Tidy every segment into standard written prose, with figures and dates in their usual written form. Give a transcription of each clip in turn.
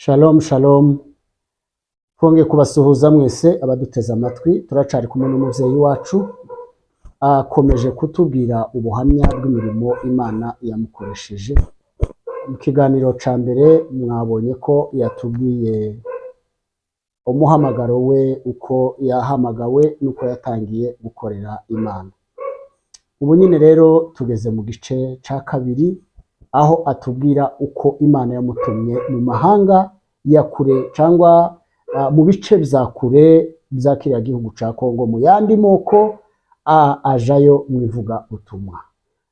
Shalom shalom, twongeye kubasuhuza mwese abaduteze amatwi. Turacari kumwe n'umuvyeyi wacu akomeje kutubwira ubuhamya bw'imirimo Imana yamukoresheje. Mu kiganiro ca mbere mwabonye ko yatubwiye umuhamagaro we, uko yahamagawe n'uko yatangiye gukorera Imana. Ubu nyine rero tugeze mu gice ca kabiri, aho atubwira uko Imana yamutumye mu mahanga ya kure cyangwa mu bice vya kure vya kiriya gihugu ca Kongo, mu yandi moko ajayo mwivuga utumwa.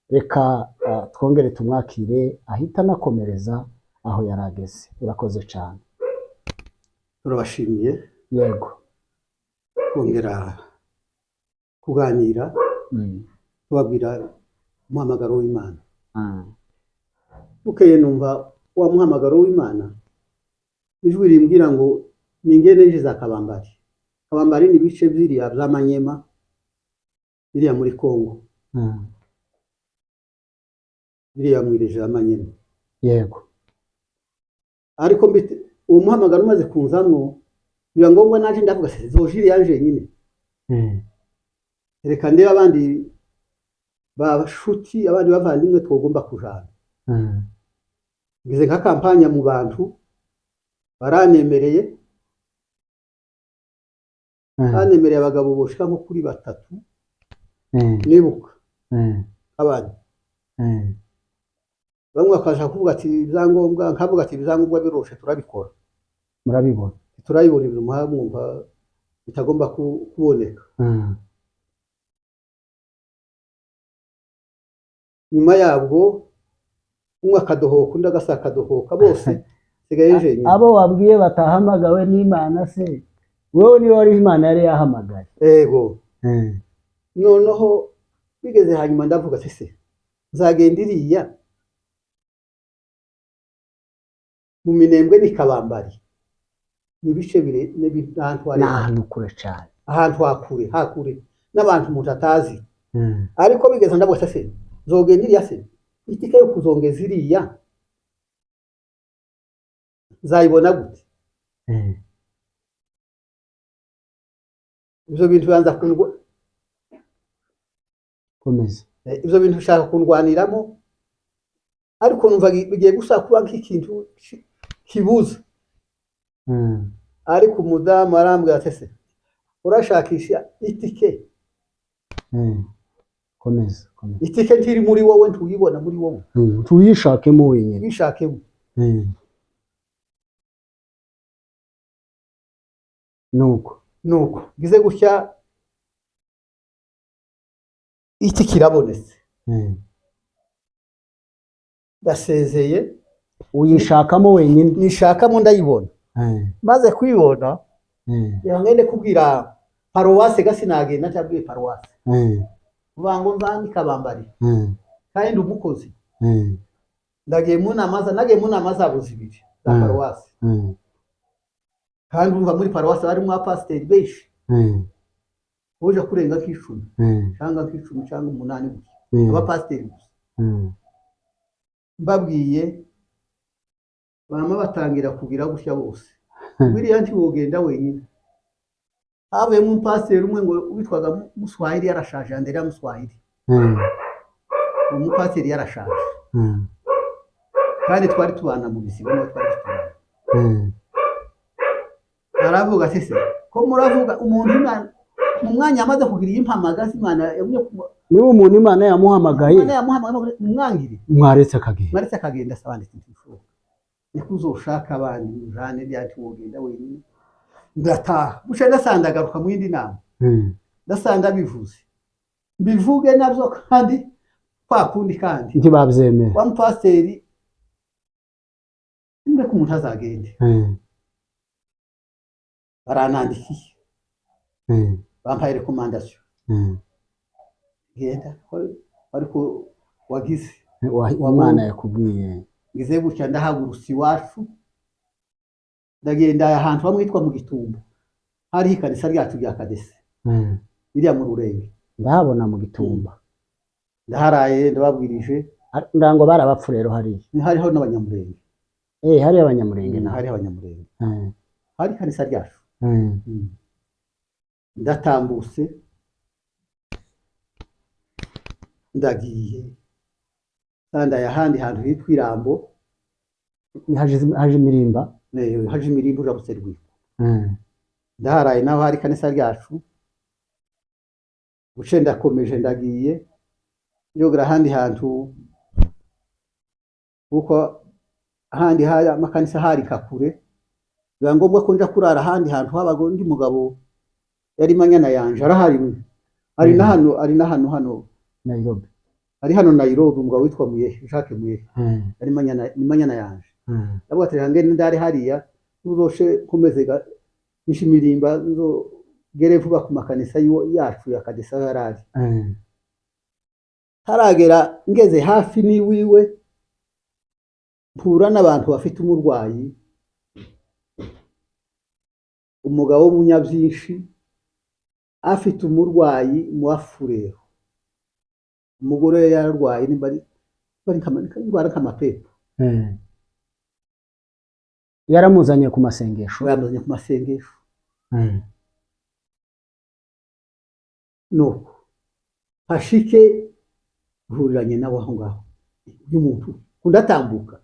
Reka twongere tumwakire ahita anakomereza aho yarageze. Urakoze cyane. Turabashimiye Yego. kongera kuganira tubabwira umuhamagaro w'Imana. Bukeye numva wa muhamagaro w'Imana, ijwi rimbwira ngo ningene nje za Kabambari. Kabambari ni bice vyiriya vy'Amanyema biriya muri Kongo, biriya mwireje Amanyema. Yego. Ariko uwo muhamagaro umaze kunzamwo, biba ngombwa naje ndavuga se zojiri yanje nyine. Reka ndebe abandi bashuti, abandi bavandimwe twogomba kujana. Ngize nka kampanya mu bantu baranemereye, banemereye abagabo boshika nko kuri 3 nibuka abandi. Bamwe bakaja kuvuga ati ibyangombwa, nkavuga ati ibyangombwa biroshe turabikora. Murabibona. Turayibona ibintu mwumva bitagomba kuboneka. Nyuma yabwo umwe akadohoka undi agasakadohoka, bose sigaye nje nyine. Abo wabwiye batahamagawe n'Imana se, wewe ni wari Imana yari yahamagaye. Ego. Noneho bigeze hanyuma ndavuga se nzagenda iriya mu Minembwe ni Kabambari, ni bice bire n'ahantu hari N'ahantu kure cyane, ahantu hakure n'abantu umuntu atazi. Ariko bigeze ndavuga se nzogenda iriya se, itike yo kuzongeza iriya nzayibona gute? Ivyo bintu banza kundwa, komeza. Ivyo bintu ushaka kundwaniramo, ariko numva bigiye gusa kuba nk'ikintu kibuza. Ariko umudamu arambwira ati se urashakisha itike? Komeza. Itike ntiri muri wowe, ntuyibona muri wowe, tuyishakemo wenyine. bishakemo. Nuko gize gutya itike irabonetse. Ndasezeye, Uyishakamo wenyine. nishakamo ndayibona. Maze kuyibona ngende kubwira paruwase, gasinagenda ntabwiye paruwase uvuga ngo nzandi Kabambari kandi umukozi. Nagiye mu nama zabo zibiri za paruwase, kandi umva muri paruwase harimo abapasiteri benshi, uje kurenga nk'icumi cyangwa 8 gusa, abapasiteri gusa. Mbabwiye bama batangira kugira gutya bose, biriya ntiwogenda wenyine. Habaye mu pasiteri umwe ngo witwaga Muswahili, yarashaje, Andrea Muswahili. Umupasiteri yarashaje, kandi twari tubana mu bisigo, twari tubana. Aravuga ati se ko muravuga umuntu Imana mu mwanya amaze kugira impamagazi Imana yamye niba umuntu Imana yamuhamagaye, Imana yamuhamagaye mwangire mwaretse akagenda. Sabanditse inshuko niko uzoshaka abandi mujane byati wogenda wenyine. Ndataha bushe ndasanga garuka mu yindi nama, ndasanga bivuge nabyo, kandi kwakundi kandi ntibabyemera. wa mupasiteri mbe ku muntu azagende. Baranandikiye, bampaye recommandation, genda ariko wagize Imana yakubwiye. ngize gutya ndahagurutse iwacu, ndagenda ahantu hamwe hitwa mu Gitumba, hari ikanisa ryacu rya Kadese iriya mu Rurenge. Ndahabona mu Gitumba, ndaharaye ndababwirije, ndango barabapfu rero hariya hariho n'abanyamurenge. hari abanyamurenge naho. hari abanyamurenge, Eh, hari kanisa ryacu. eh, Ndatambutse ndagiye sandaye ahandi hantu hitwa Irambo, haje imirimba. haje imirimbo uja guserwika. Eh, Ndaharaye naho hari kanisa ryacu, buce ndakomeje ndagiye yogera ahandi hantu, kuko ahandi hari amakanisa hari kakure, biba ngombwa ko nja kurara ahandi hantu habaga undi mugabo yari manyana yanje arahari, ari na hano Nairobi. ari hano Nairobi, umugabo witwa Muyehe, Jacques Muyehe, ari manyana yanje. Ndavuga ati ngende ndari hariya uzoshe komeze ishimirimba zo gere vuba ku makanisa yacu ya Kadesa yarari. Haragera ngeze hafi ni wiwe, mpura n'abantu bafite umurwayi, umugabo w'umunyabyinshi afite umurwayi mu Afurero, umugore yararwaye bari nk'amapepo. Yaramuzanye ku masengesho. Yaramuzanye ku masengesho. Nuko hashike huriranye nawe aho ngaho y'umuntu kundatambuka,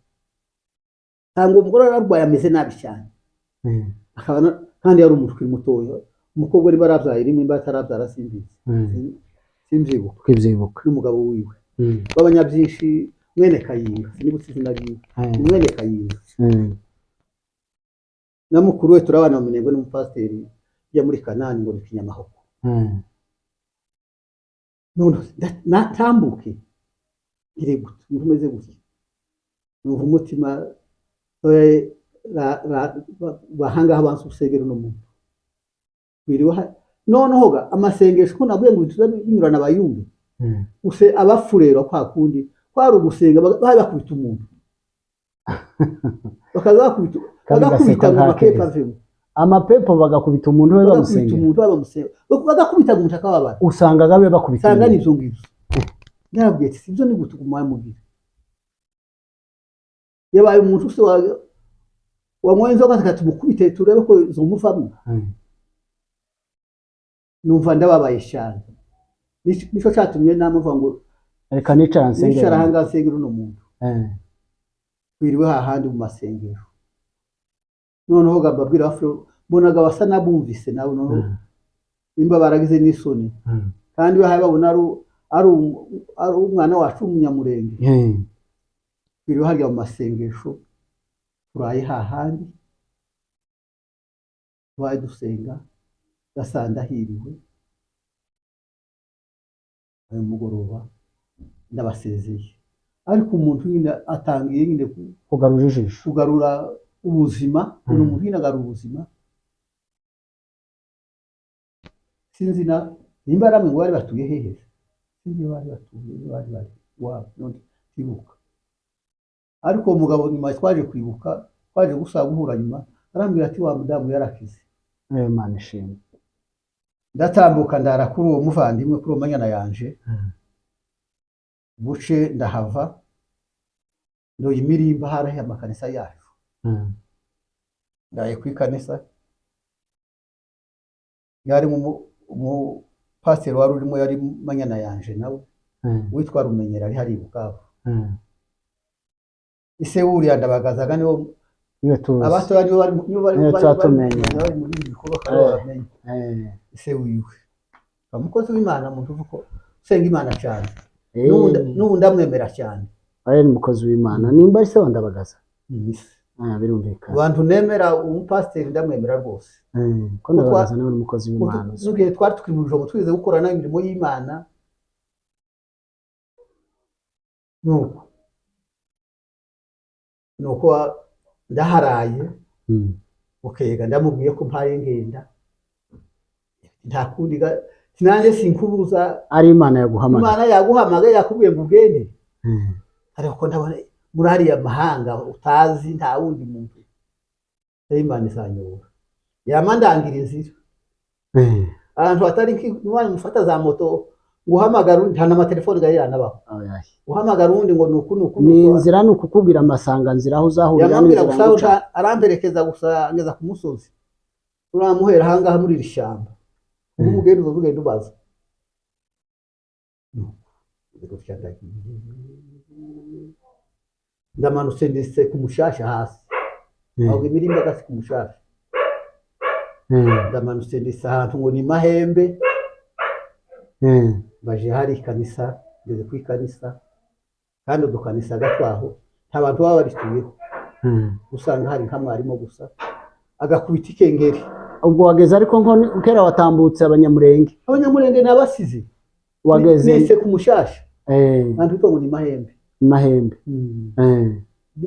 ntabwo umugore ararwaye ameze nabi cyane, kandi yari umuntu ukiri mutoya, umukobwa ari barabyaye rimwe batarabyara simvyibuka kwivyibuka n'umugabo wiwe b'abanyabyinshi, mwene Kayinga, sinibutse izina ryiwe, mwene Kayinga. Na mukuru we turabana mu Minembwe n'umupasiteri ya muri Kanani ngo ni Kinyamahoko. None natambuke iri gute umeze gutya, numva umutima bahanga abanza usegera no muntu biriwe. Noneho ga amasengesho ko naguye ngo binyurana abayumbe, use abafurero kwa kundi kwari ugusenga bakubita umuntu bagakubita ngo amapepo avemo, amapepo bagakubita umuntu we bamusenga, bagakubita ngo umuntu akababara, usanga gabe bakubita usanga nivyo ngivyo. Nabwiye ati sivyo ni gutuguma mugira, yabaye umuntu use wanywa inzoga akatumukubite turebe ko zomuvamo. Numva ndababaye cyane, nico cyatumye namuvuga ngo reka nicara nsengera, nicara hanga nsengera no muntu. Biriwe hahandi mu masengero. Noneho gababwira afro bonaga basa nabumvise nabo, noneho imba baragize n'isoni, kandi bahaye babona ari umwana wacu w'umunyamurenge. Biriwe harya mu masengesho turaye hahandi twaye dusenga, gasanda hiriwe ayo mugoroba ndabasezeye, ariko umuntu nyine atangiye nyine kugarura ubuzima, umuntu nyine agarura ubuzima. Sinzi na nimba ramwe ngo bari batuye hehe, sinzi bari batuye wabo none tibuka, ariko umugabo nyuma twaje kwibuka, twaje gusaba guhura nyuma, arambwira ati wa mudamu yarakize. Imana ishimwe. Ndatambuka ndara kuri uwo muvandimwe, kuri uwo manyana yanje, buce ndahava ndoye imirimba harahe amakanisa yacu. Ndaye ku ikanisa yari mu pasiteri wari urimo yari manyana yanje nawe witwa Rumenyera, ari hari Bukavu. Ise wuriya ndabagazaga niwo abatoya nibo bari muri bikorwa kandi ise wiwe umukozi w'Imana, muntu uvuko usenga Imana cyane, n'ubu ndamwemera cyane. Ari umukozi w'Imana, nimba ise wandabagaza birumvikana. Abantu nemera umupasiteri ndamwemera rwose, ko ndabagaza nawe umukozi w'Imana. Nugiye twari tukimuje ngo twize gukora nayo imirimo y'Imana. Nuko ndaharaye ukega ndamubwiye ko mpaye ngenda, nta kundi sinanje sinkubuza, ari Imana yaguhamagaye yakubwiye ngo ugende. Ariko ndabona muri hariya mahanga utazi, nta wundi muntu, Imana izanyobora yama ndangira inzira. Abantu batari nk'umwana mufata za moto guhamagara undi nta n'amatelefone gari yanabaho oya uhamagara undi ngo nuku ni inzira ni ukukubwira amasanga nzira aho uzahurira yamambwira n'inzira gusa nguca aramperekeza gusa ngeza ku musozi turamuhera ahangaha muri iri shyamba umugenda uzugenda ubaza ndamanutse ndetse ku mushasha hasi aho imirimba gasi ku mushasha ndamanutse ndetse ahantu ngo ni Mahembe baje hari ikanisa ngeze ku ikanisa kandi udukanisa gatwaho nta bantu baba barituyeho usanga hari nka mwarimu gusa agakubita ikengeri ubwo wageze ariko nko kera watambutse abanyamurenge n'abasizi wageze nise ku mushasha kandi uto ngo ni Mahembe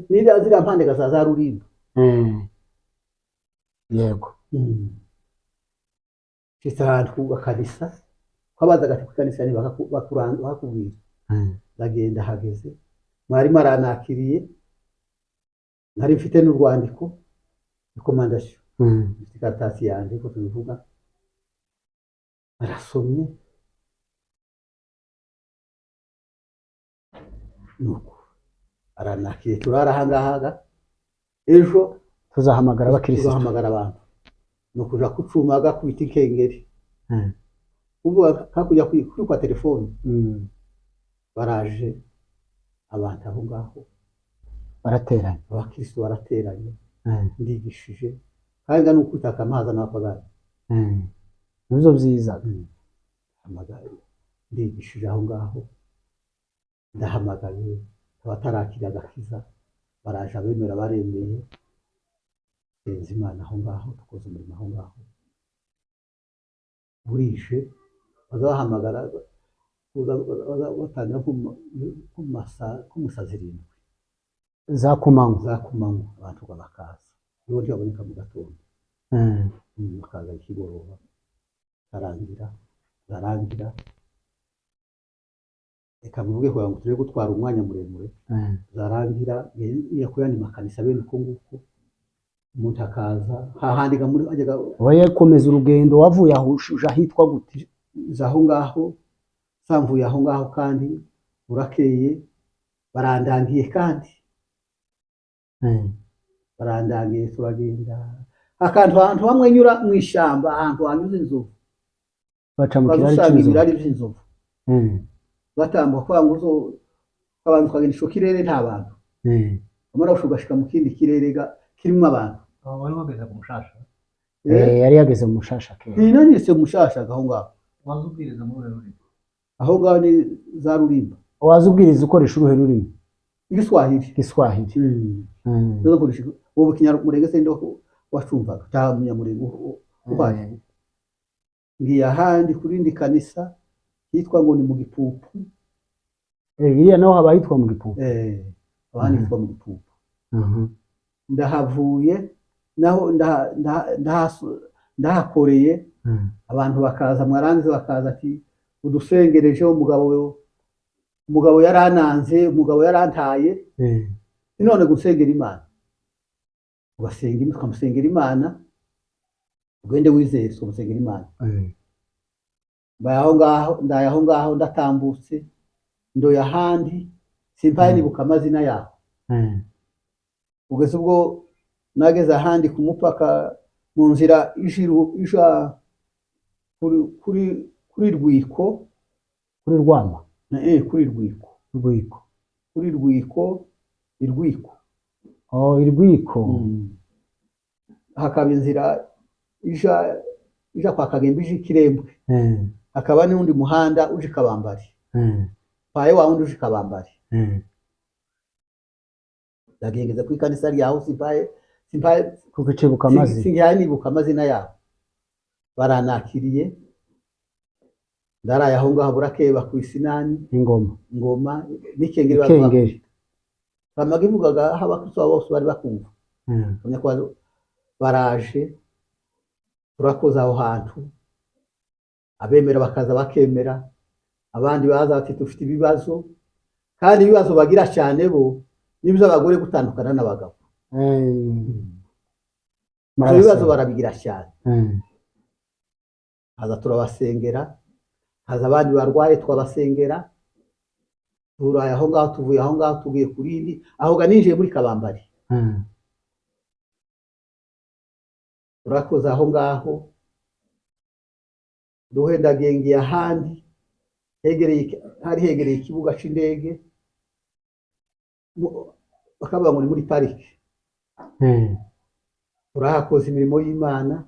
nira zira mpande gaza Rulimba yego cyitahandi ku kanisa kwabaza gati ku kanisa ni bakubwira ndagenda hageze mwarimu aranakiriye nari mfite n'urwandiko recommandation ikatasi yanje ko tubivuga arasomye nuko aranakiriye turara hangahaga ejo tuzahamagara abakirisitu tuzahamagara abantu nukuja kucumaga kubita ikengeri ubu hakujya kwa telefone baraje abantu aho ngaho barateranye abakristo barateranye ndigishije kandi no kwitaka amazi n'apagani nizo byiza hamagaye ndigishije aho ngaho ndahamagaye abatarakira agakiza baraje abemera baremeye senze Imana aho ngaho tukoze umurimo aho ngaho burije bazahamagara batangira kumusaza irindwi za kumanywa abantu bakaza nibo baboneka mu gatondo bakaza ikigoroba zarangira reka mvuge kugira ngo turi gutwara umwanya muremure zarangira yakuyandi makanisa bene uko nguko umuntu akaza hahandiga muri ajyaga wowe komeza urugendo wavuye aho ahitwa gute zaho ngaho samvuye aho ngaho kandi urakeye barandangiye kandi barandangiye turagenda akantu ahantu hamwe nyura mu ishyamba ahantu hanyuze inzovu baca mu kirari cy'inzovu batambuka kwa ngo uzo abantu kagenda ico kirere nta bantu amara ushugashika mu kindi kirere kirimo abantu wari wageze ku mushasha yari yageze mu mushasha kera nanyise mu mushasha aho ngaho wazubwiriza muri Rulimba aho ngaho ni za Rulimba wazubwiriza ukoresha uruhe rurimi Igiswahili nzo kurisha ubu kinyarwanda se ndo wacumvaga ta munyamurenge uhari ngiye ahandi kurindi kanisa hitwa ngo ni mu Gipupu iriya naho haba hitwa mu Gipupu abandi hitwa mu Gipupu ndahavuye naho ndahakoreye abantu bakaza mwarangiza bakaza ati udusengereje umugabo yarananze umugabo yarantaye none gusengera Imana ukamusengera Imana ugende wizeye umusengera Imana ndaye aho ngaho ndatambutse ndoya ahandi simpaye nibuka amazina yaho ugeze ubwo nageze ahandi ku mupaka mu nzira ija kuri Rwiko kuri Rwama kuri Rwiko Irwiko Irwiko hakaba inzira ija kwa Kagembe ije Kirembwe hakaba n'undi muhanda uje Kabambari paye wa wundi uje Kabambari ndagengeza ku ikanisa ryaho simpaye kukibuka amazina singiye amazina yabo baranakiriye ndaraye aho ngaho burakeye bakwisinani ingoma n'ikengeri bamaga ivugaga abakristo bose bari bakumva baraje turakoza aho hantu abemera bakaza bakemera abandi baza bati dufite ibibazo kandi ibibazo bagira cyane bo nibyo abagore gutandukana n'abagabo ibibazo barabigira cyane haza turabasengera haza abandi barwaye twabasengera, turaye aho ngaho, tuvuye aho ngaho tugiye kurindi, aho ga ninjiye muri Kabambari, turakoze aho ngaho, duhendagiye ngiye ahandi hari hegereye ikibuga c'indege, bakavuga ngo ni muri parike, turahakoze imirimo y'Imana.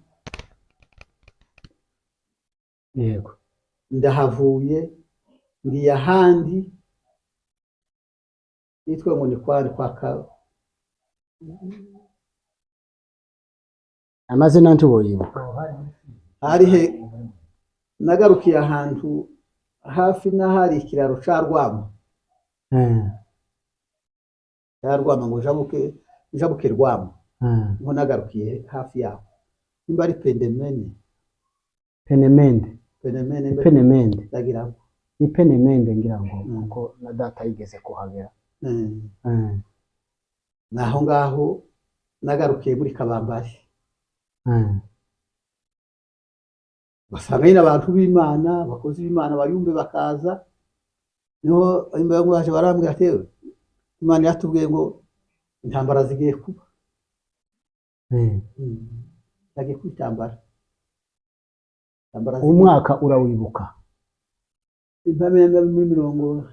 yego Ndahavuye ngiye ahandi yitwa ngo ni kwa amazina ntiwoyibuka. hari he, nagarukiye ahantu hafi n'ahari ikiraro ca Rwama, ca Rwama ngo jabuke Rwama, ngo nagarukiye hafi yaho, nimba ari Penemende ndagira ngo Ipenemende ngira ngo kuko na data yigeze kuhagera. naho ngaho nagarukiye muri Kabambari, basanga nyine abantu b'Imana, abakozi b'Imana bayumve bakaza, niho imbere ngo baje barambwira ati Imana yatubwiye ngo intambara zigiye kuba, zagiye kwitambara. Umwaka urawibuka? Impamvu muri mirongo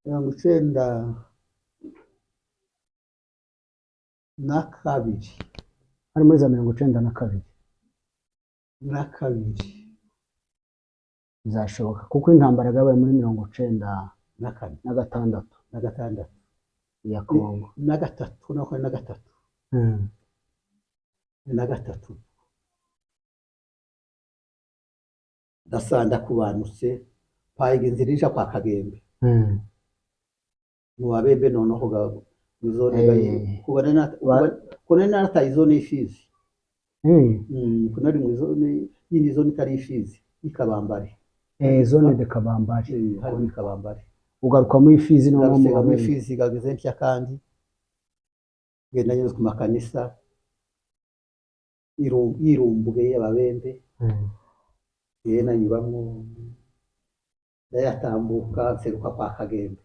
92, hari muri za 92 bizashoboka kuko intambara yabaye muri 96 ya Kongo na gatatu dasanda kubanutse payiga inzira ija kwa Kagembe, mu babembe noneho izone kubona nata izone y'Ifizi, kunari mu izone yindi zone itari Ifizi y'Ikabambari, zone de Kabambari, hari muri Kabambari. ugaruka mu Ifizi no mu Ifizi gageze ntya kandi genda nyuze ku makanisa irumbuge y'ababembe, nanyuramo ndayatambuka nseruka kwa Kagembe.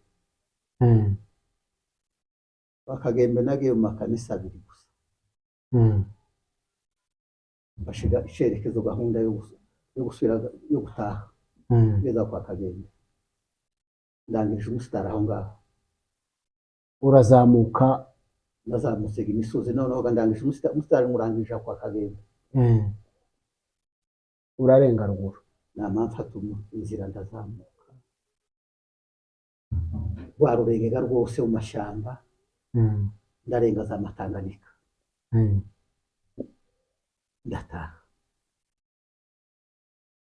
Kwa Kagembe nagiye mu makanisa abiri gusa, bashiga icerekezo gahunda yo gusubira yo gutaha ngeza kwa Kagembe, ndangije umusitari aho ngaho, urazamuka nazamutse imisozi noneho ndangije umusitari murangije kwa Kagembe, urarenga ruguru, namfata inzira ndazamuka warurengega rwose mu mashyamba, ndarenga za Matanganika, ndataha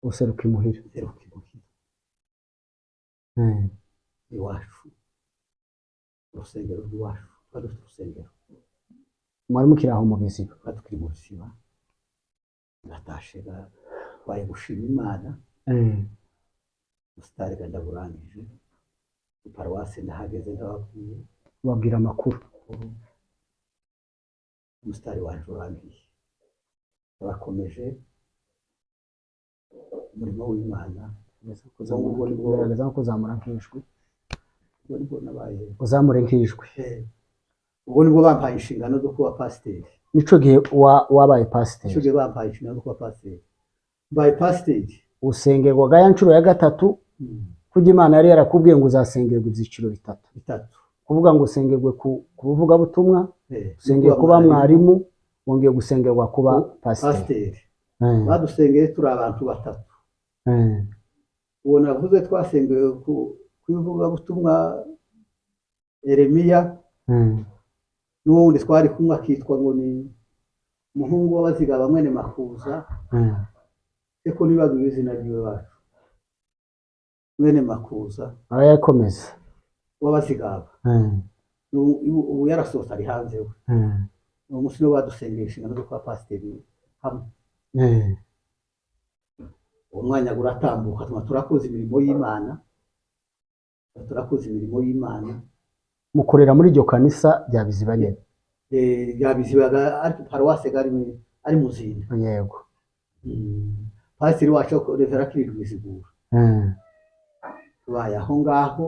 useruka imuhira, iwacu urusengero rw'iwacu, dufite urusengero, mwari mukiri aho mu Biziba, tukiri mu Biziba, ndatashe baye gushima Imana, umusitari ndaburangije, paruwasi ndahageze ndababwiye, babwira amakuru, umusitari wanje urangiye, barakomeje umurimo w'Imana, kugerageza no kuzamura nk'ijwi, ubwo nabaye uzamure nk'ijwi, ubwo nibwo bampaye inshingano zo kuba pasiteri. Nico gihe wabaye pasiteri? Nico gihe bampaye inshingano zo kuba pasiteri, mbaye pasiteri. Usengerwaga ya nshuro ya gatatu, kuko Imana yari yarakubwiye ngo uzasengerwa ibyiciro bitatu, kuvuga ngo usengerwe ku buvuga butumwa, usengeye kuba mwarimu, wongeye gusengerwa kuba pasiteri. Badusengeye turi abantu batatu, uwo navuze twasengeye ku bivuga butumwa Yeremiya, n'uwundi twari kumwe akitwa ngo ni umuhungu w'Abazigaba mwene Makuza, eko nibaga izina ryiwe bacu, mwene Makuza arayakomeza w'Abazigaba, ubu yarasohotse ari hanze we, uwo munsi niwo badusengeye inshingano zo kuba pasiteri hamwe. Umwanya uratambuka, turakoze imirimo y'Imana, mukorera muri iryo kanisa rya Biziba nyene, rya Biziba ariko paruwase ari Muzinda. Yego. Pasiteri wacu Revera Kirirwizigura tubaye aho ngaho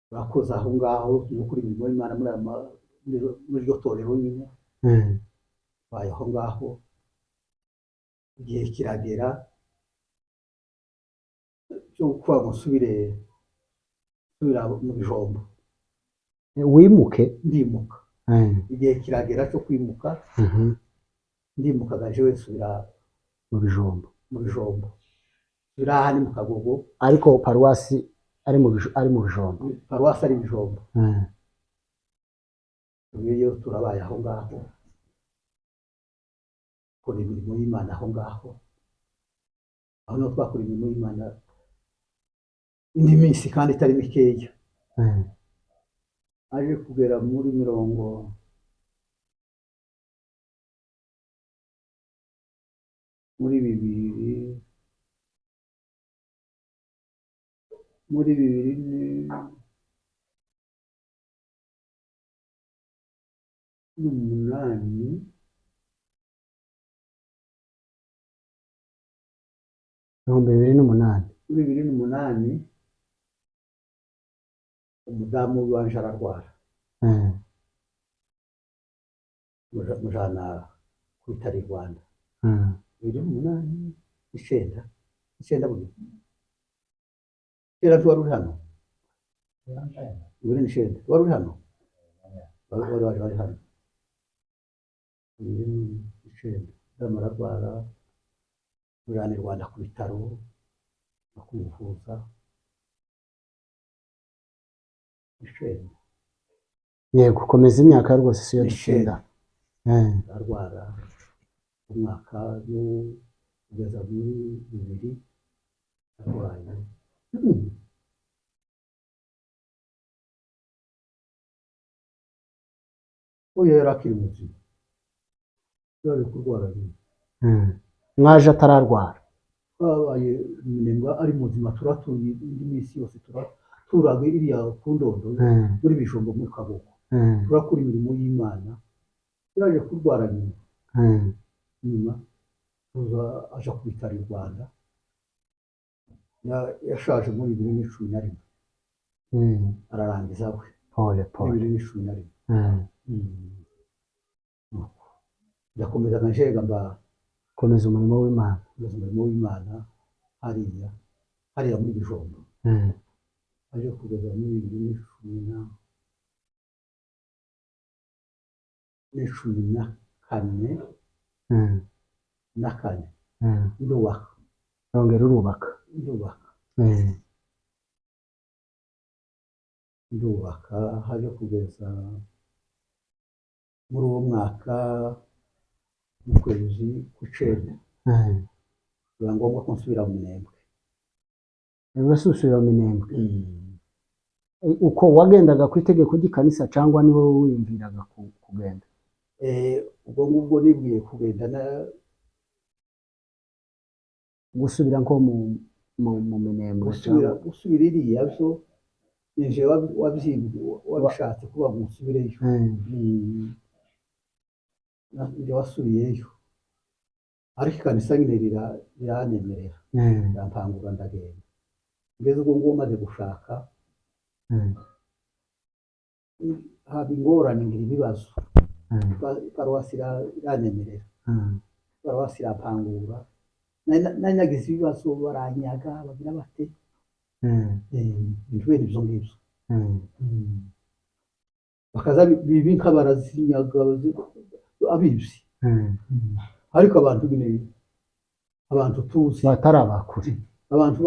turakoze aho ngaho no kuri imirimo y'Imana muri iryo torero nyine tubaye aho ngaho igihe kiragera cyo kuba musubira mu bijombo wimuke ndimuka igihe kiragera cyo kwimuka ndimuka gaje wese subira mu bijombo subira ahandi mu Kagogo ariko paruwasi ari mu bijombo paruwasi ari ibijombo iyo turabaye aho ngaho kora imirimo y'Imana aho ngaho aho niho twakora imirimo y'Imana indi minsi kandi itari mikeya aje kugera muri bibiri n'umunani muri bibiri n'umunani umudamu wanje ararwara mujana ku bitaro i Rwanda 2008 icyenda buri kera wari uri hano 2009 wari uri hano wari hano 2009 ararwara mujana i Rwanda ku bitaro no kumuvuza yego komeza imyaka rwose siyo dushinda arwara umwaka kugeza muri 2000 arwaye oya yari akiri muzima yari kurwara mwaje atararwara twabaye Minembwe ari muzima turatuye indi minsi yose turaga iriya ku Ndondo muri bijombo muri Kagogo turakora imirimo y'Imana yaje kurwara nyuma tuza aja ku bitaro i Rwanda yashaje muri 2011 ararangiza we pole 2011 yakomeza nkanjega mba komeza umurimo w'Imana hariya muri bijombo aje kugeza muri 2014 ndubaka haje kugeza muri uwo mwaka mu kwezi kw'icenda biba ngombwa ko nsubira mu Minembwe urasubira mu Minembwe uko wagendaga ku itegeko ry'ikanisa cyangwa niwe wiyumviraga kugenda ubwo ngubwo nibwiye kugenda gusubira nko mu Minembwe gusubira iriya byo nije wabishatse kuba musubireyo nje wasubiyeyo ariko ikanisa nyine riranemerera rampangura ndagenda ngeze ubwo ngubwo maze gushaka haba ingorane ngira ibibazo paruwasi iranemerera paruwasi irampangura nagize ibibazo baranyaga bagira bate ibintu ibyo ngibyo bakaza bibinka barazinyaga abibye ariko abantu nyine abantu tuzi batarabakuri abantu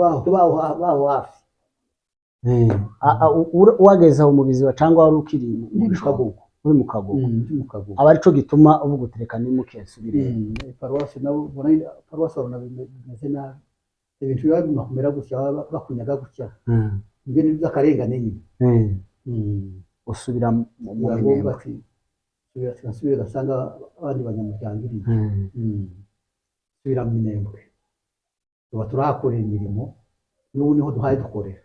baho hafi wageze aho mu biziba cyangwa wari ukiri uri mu Kagogo aba arico gituma uvuga utereka nimukensubire paruwasi nabo paruwasi abona bimeze nabi ibintu biba bimakumera gutya bakunyaga gutya ibyo ni by'akarengane nyine usubira mu Minembwe subira gasanga abandi banyamuryango iriya subira mu Minembwe tuba turahakorera imirimo n'ubu niho duhaye dukorera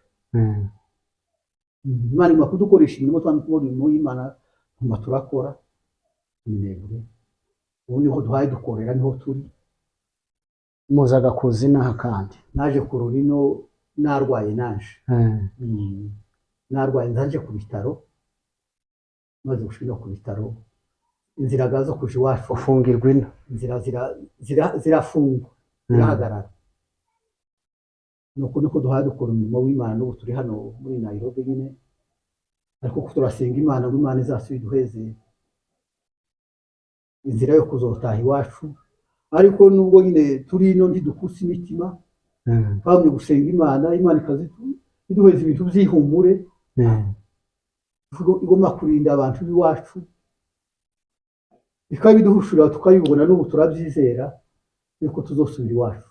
Imana igomba kudukoresha imirimo twandi kubona imirimo y'Imana tuma turakora Minembwe ubu niho duhaye dukorera niho turi muzaga kuzi n'aha kandi naje ku rurino narwaye naje narwaye nzaje ku bitaro maze gushika ku bitaro inzira zo kuja iwacu ufungirwa ino inzira zirafungwa zirahagarara nuko niko duhaye dukora umurimo w'Imana n'ubu turi hano muri Nairobi nyine ariko turasenga Imana ngo Imana izasubize duheze inzira yo kuzotaha iwacu ariko nubwo nyine turi ino ntidukusa imitima twamye gusenga Imana ikaziduheza ibintu by'ihumure igomba kurinda abantu b'iwacu ikabiduhushura tukayibona n'ubu turabyizera yuko tuzosubira iwacu.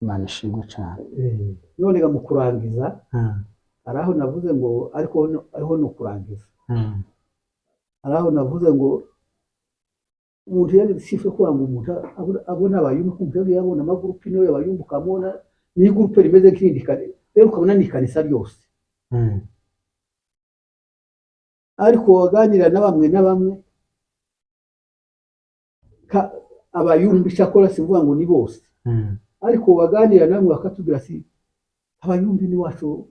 Imana ishimwe cyane. None mu kurangiza hari aho navuze ngo ariko ariho no kurangiza hari aho navuze ngo umuntu yagisife kwanga umuntu abona abayumva kumva yabona amagurupe no yabayumva ukamubona ni gurupe rimeze nk'indi kare rero ukabona ni kanisa ryose ariko waganira na bamwe abayumva icyakora sivuga ngo ni bose ariko waganira namwe bakatubwira si abayumva ni wacu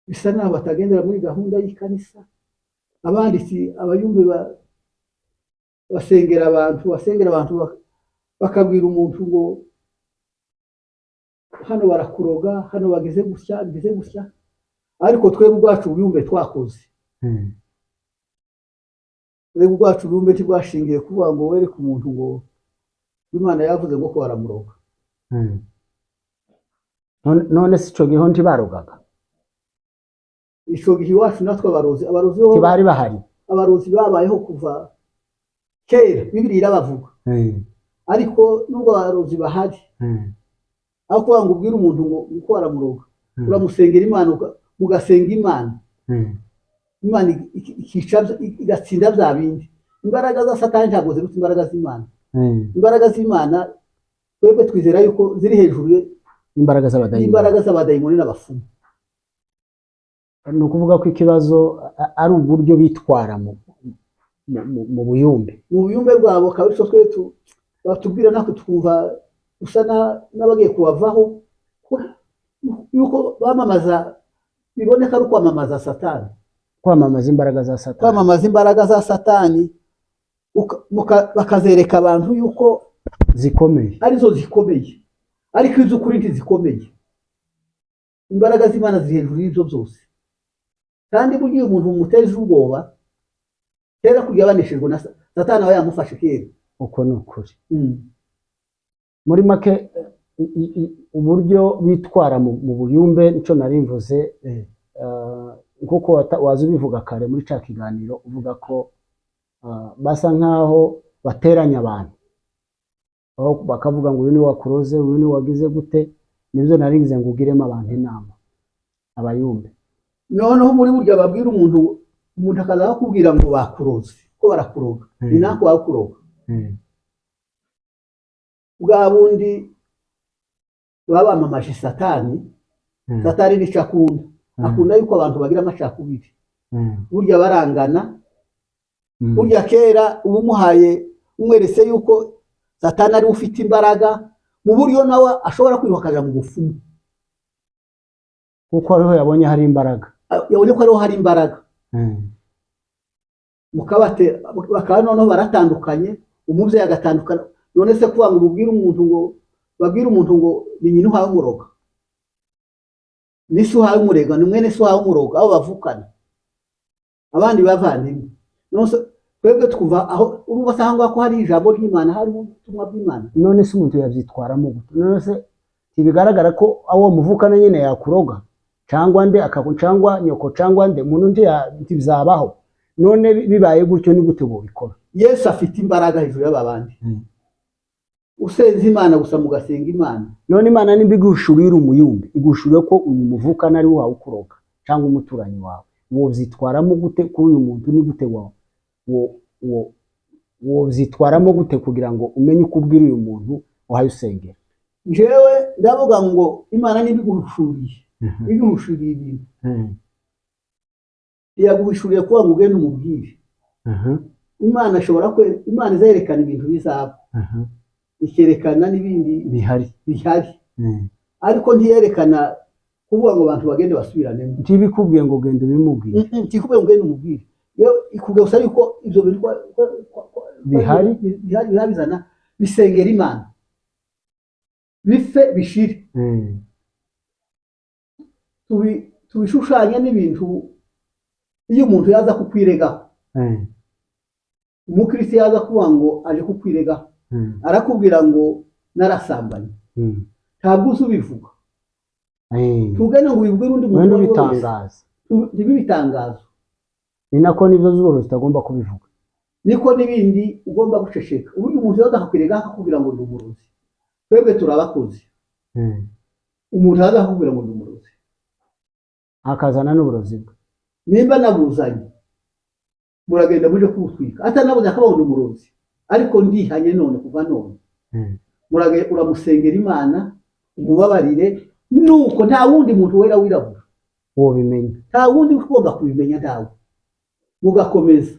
bisa naho batagendera muri gahunda y'ikanisa abandi si abayumva basengera abantu bakabwira umuntu ngo hano barakuroga hano bageze gutya ariko twebwe ubwacu ubuyumve twakoze twebwe ubwacu ubuyumve ntibwashingiye kuvuga ngo wereke umuntu ngo Imana yavuze ngo ko baramuroga none si ico gihe ntibarogaga ico gihe iwacu natwe abarozi ntibari bahari abarozi babayeho kuva kera Bibiliya irabavuga ariko nubwo abarozi bahari aho kuvuga ngo ubwire umuntu ngo uko baramuroga uramusengera Imana mugasenga Imana igatsinda bya bindi imbaraga za Satani ntabwo ziruta imbaraga z'Imana imbaraga z'Imana twebwe twizera yuko ziri hejuru imbaraga z'abadayimoni n'abafumu. Ni ukuvuga ko ikibazo ari uburyo bitwara mu buyumbe bwabo kabiri cyo twe batubwira nako twumva usa n'abagiye kubavaho yuko bamamaza biboneka ari kwamamaza Satani kwamamaza imbaraga za Satani bakazereka abantu yuko zikomeye arizo zikomeye ariko iz'ukuri ntizikomeye imbaraga z'Imana ziri hejuru y'ibyo byose kandi burya umuntu umuteje ubwoba kera kurya baneshejwe na Satani aba yamufashe kera uko ni ukuri muri make uburyo bitwara mu buyumbe nico narimvuze nkuko waza ubivuga kare muri ca kiganiro uvuga ko basa nkaho bateranya abantu aho bakavuga ngo uyu ni wakuroze uyu ni wagize gute nibyo naringize ngo ugiremo abantu inama abayumbe noneho muri burya babwira umuntu akaza akubwira ngo bakuroze ko barakuroga ni nako wakuroga bwa bundi babamamaje Satani nicyo akunda yuko abantu bagira amacakubiri burya barangana burya kera ubumuhaye umweretse yuko Satani ari ufite imbaraga mu buryo nawe ashobora kwihukaja mu bufumu kuko ariho yabonye hari imbaraga yabonye ko ariho hari imbaraga mukabate bakaba noneho baratandukanye umuvyeyi agatandukana none se kuvuga ngo babwire umuntu ngo ni nyina uhawe umuroga nisi uhawe umurega ni mwene se uhawe umuroga abo bavukana abandi bavandimwe none twebwe twumva aho urubasanga ko hari ijambo ry'Imana hari ubutumwa bw'Imana none se umuntu yavyitwaramo gute none se tibigaragara ko awo muvukana nyine yakuroga cyangwa nde akakucangwa nyoko cyangwa nde muntu ntibizabaho none bibaye gutyo ni gute bobikora Yesu afite imbaraga hejuru y'ababandi usenze Imana gusa mugasenga Imana none Imana nimbigushurira umuyumbe igushurire ko uyu muvukana ari wawe ukuroga cyangwa umuturanyi wawe wovyitwaramo gute kuri uyu muntu ni gute wovyitwaramo gute kugira ngo umenye uko ubwira uyu muntu wahaye usengera jewe ndavuga ngo Imana nimbigushuriye igushuriye ibintu yaguhishuriye kuba ngo ugende umubwire Imana ishobora Imana izerekana ibintu bizaba ikerekana n'ibindi bihari bihari ariko ntiyerekana kuvuga ngo abantu bagende basubiranemo ntibikubwiye ngo genda ubimubwire ntikubwiye ngo ugende umubwire iyo ikubwiye gusa yuko ibyo bintu bihari bizana bisengera Imana bife bishire tubishushanya n'ibintu iyo umuntu yaza kukwiregaho umukristo yaza kuvuga ngo aje kukwiregaho arakubwira ngo narasambanye ntabwo ubivuga tugane ngo ubibwire undi muntu bitangaza ntibibitangazo ni nako nibyo z'uburo zitagomba kubivuga niko n'ibindi ugomba guceceka uburyo umuntu yaza akakwiregaho akakubwira ngo ndi umurozi twebwe turabakozi umuntu yaza akakubwira ngo ndi umurozi akazana n'uburozi bwe nimba nabuzanye muragenda muje kubutwika atanabuze akabaho ndi umurozi ariko ndihanye none kuva none muragenda uramusengera Imana umubabarire nuko nta wundi muntu wera wirabura uwo bimenya nta wundi ugomba kubimenya ntawe mugakomeza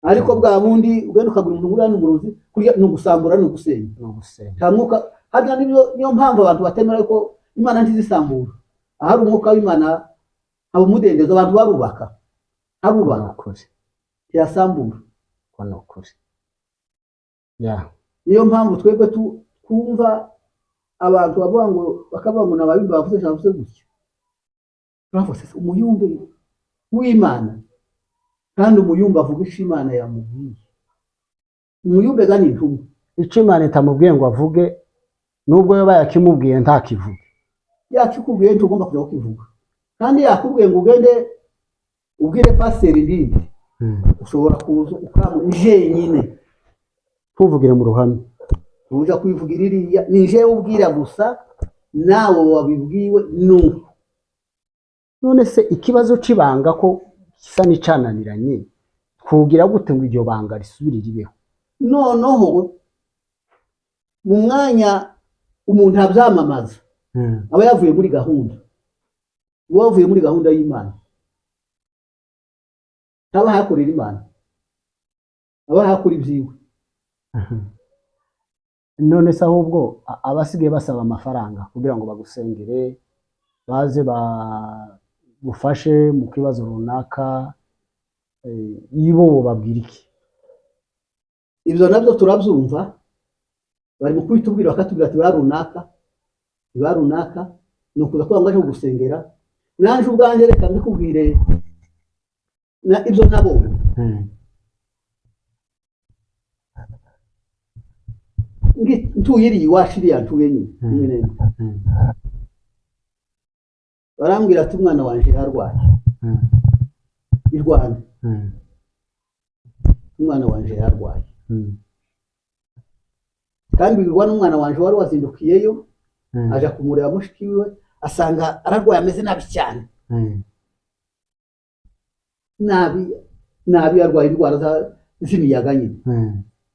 ariko bwa bundi ugenda ukagura umuntu uri n'umurozi kurya no gusambura no gusenya nta mwuka hajya niyo mpamvu abantu batemera ko Imana ntizisambura ahari umwuka w'Imana abo mudendezo abantu barubaka ukuri yasambura kono ukuri niyo mpamvu twebwe twumva abantu bavuga ngo bakavuga ngo nababimba bavuze cyangwa se gutya turavuze umuyumbe w'Imana kandi umuyumbe avuga icyo Imana yamubwiye umuyumbe gani intumwa icyo Imana itamubwiye ngo avuge nubwo yoba yakimubwiye ntakivuge yakikubwiye ntugomba kujya kukivuga kandi yakubwiye ngo ugende ubwire pasiteri ndindi ushobora kuza ukamuje nyine tuvugire mu ruhame uja kwivugira iriya nije ubwira gusa nawe wabibwiwe nuko none se ikibazo cibanga ko gisa n'icananiranye twugira gute ngo iryo banga risubirire ibeho noneho mu mwanya umuntu abyamamaza aba yavuye muri gahunda wavuye muri gahunda y'Imana aba hakorera Imana aba hakora ibyiwe none se ahubwo abasigaye basaba amafaranga kugira ngo bagusengere baze bagufashe mu kibazo runaka ibo babwira iki ibyo nabyo turabyumva bari mu kubitubwira bakatubwira ati ba runaka ni ukuza kuba ngo aje kugusengera naje ubwanjye reka mbikubwire ibyo nabonye ntuye iriya iwacu iriya ntuye nyine barambwira ati umwana wanje yarwaye i Rwanda umwana wanje yarwaye kandi birwa n'umwana wanje wari wazindukiyeyo aja kumureba mushiki wiwe asanga ararwaye ameze nabi cyane nabi arwaye indwara z'imiyaga nyine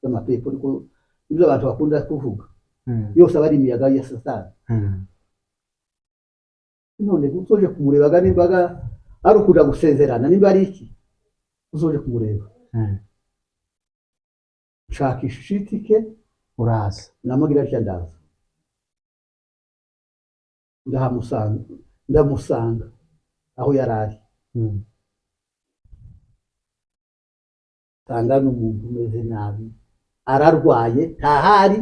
z'amapepo ariko ibyo abantu bakunda kuvuga yose aba ari imiyaga ya Satani none uzoje kumureba nimbaga ari ukuja gusezerana nimba ari iki uzoje kumureba shakisha itike uraza namugira cyo ndamusanga aho yarari tanga n'umuntu umeze nabi ararwaye ntahari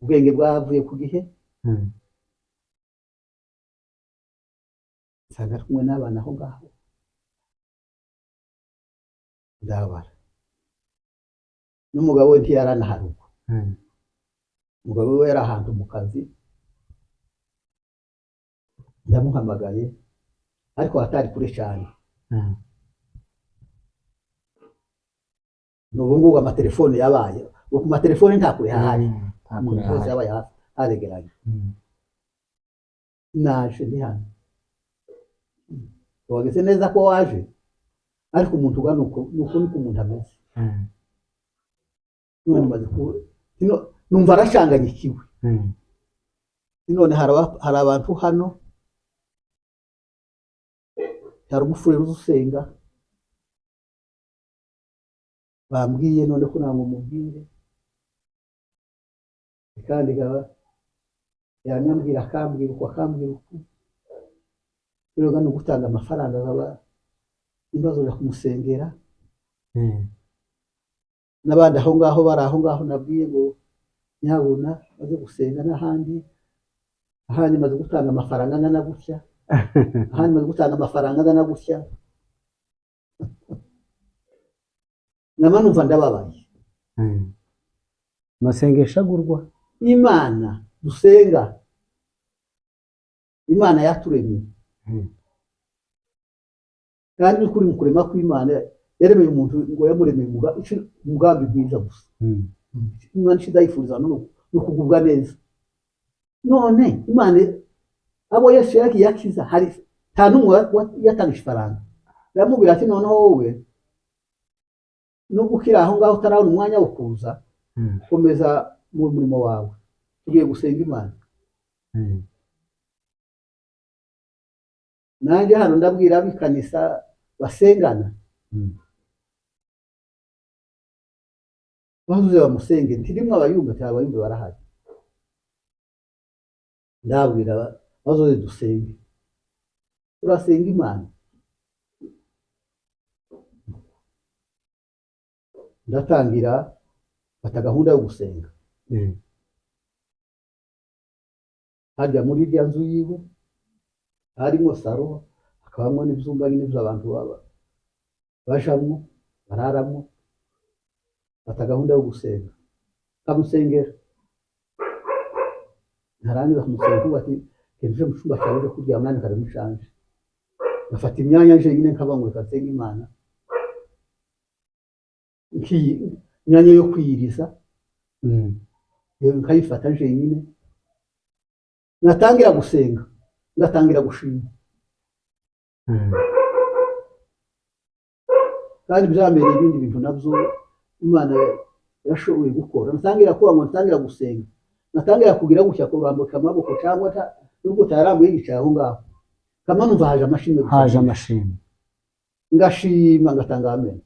ubwenge bwavuye ku gihe nsanga kumwe n'abana aho ngaho ndabara n'umugabo we ntiyaranaharuka umugabo we yari ahantu mu kazi ndamuhamagaye ariko atari kure cyane n'ubu ngubu amatelefone yabaye ku matelefone nta kure hahari hose yabaye haregeranye naje ni hano wageze neza ko waje ariko umuntu ugana uko niko umuntu ameze none maze numva arashanganyikiwe none hari abantu hano hari umufurere usenga bambwiye none ko ntabwo mubwire kandi gaba yanyambwira akambwira uko rero no gutanga amafaranga gaba imbazo yo kumusengera n'abandi aho ngaho bari aho ngaho nabwiye ngo nyabuna baze gusenga n'ahandi maze gutanga amafaranga angana gutya ahandi maze gutanga amafaranga angana gutya namanumva ndababaye amasengesho agurwa imana dusenga imana yaturemye kandi kuri mu kurema kw'imana yaremeye umuntu ngo yamuremeye umugambi mwiza gusa imana ishidayifuriza no kugubwa neza none imana abo Yesu yakiza hari nta n'umwe yatangije ifaranga yaramubwira ati noneho wowe nubwo ukiri aho ngaho utarabona umwanya wo kuza komeza mu murimo wawe tugiye gusenga imana nanjye hano ndabwira abikanisa basengana bazuze bamusenge ntirimwe abayumva cyangwa abayumva barahari ndabwira bazoze dusenge turasenga imana ndatangira fata gahunda yo gusenga hajya muri irya nzu yiwe harimo saro hakabamo n'ibyumba n'ibyo abantu bajamo bararamo fata gahunda yo gusenga kamusengera ntarangiza kumusenga kuko ati kenje mu cyumba cyawe cyo kuryama nani kare mushanje bafata imyanya nje nyine nkabangura kasenga imana imyanya yo kwiyiriza nkayifata nje nyine natangira gusenga ngatangira gushima kandi byambereye ibindi bintu nabyo imana yashoboye gukora natangira kuba ngo natangira gusenga natangira kugira gutya kurambuka amaboko cyangwa nubwo utayarambuye yicaye aho ngaho kama numva haje amashimwe ngashima ngatanga amen